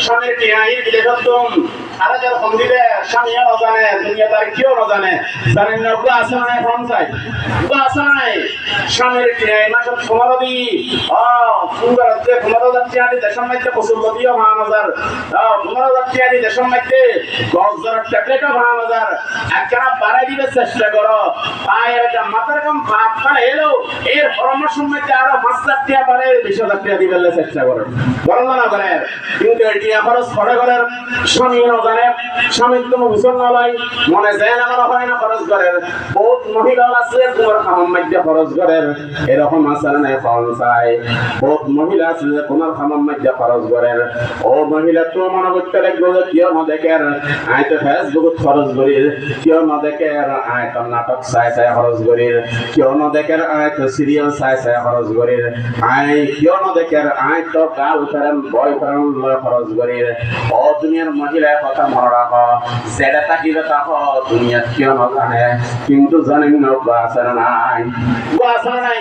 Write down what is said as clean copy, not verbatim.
স্বামীর টিয়াই বিদেশত্তম আরে যার ফোন দিলে স্বামীও না জানে দুনিয়া তার কেউ না জানে জানেন না ওগুলো আছে না ফোন চাই ওগুলো আছে নাই স্বামীর টিয়াই মাসে 15 দি সুন্দর আছে 15,000 টিয়া দি দেশের মধ্যে প্রচুর লদিও 5,000 15,000 টিয়া দি দেশের মধ্যে 10,000 ট্যাবলেটও 5,000 একখানা বাড়াই দিবে চেষ্টা করো পায়ের একটা মাথার কম ভাত খান এলো এর পরামর্শের মধ্যে আরো 5,000 টিয়া বাড়ে 20,000 টিয়া দিবে চেষ্টা করো গরম না করে কিন্তু এটি খরচ করে করার স্বামী না জানে স্বামী তুমি ভীষণ নয় মনে যায় না মনে হয় না খরচ করে বহুত মহিলা আছে তোমার খামার মধ্যে খরচ করে এরকম আছে না ফল চাই বহুত মহিলা আছে তোমার খামার মধ্যে খরচ করে ও মহিলা তো মনে করতে লাগবে যে কেউ না দেখে আই তো ফেসবুক খরচ করি কেউ না দেখে আই তো নাটক চাই চাই খরচ করি কেউ না দেখে আই তো সিরিয়াল চাই চাই খরচ করি আই কেউ না দেখে আই তো গার্লফ্রেন্ড বয়ফ্রেন্ড খরচ করি ও দুনিয়ার মহিলার কথা মনে রাখো যেটা থাকিবে তাকো দুনিয়া কেউ না জানে কিন্তু জানেন না আছে না নাই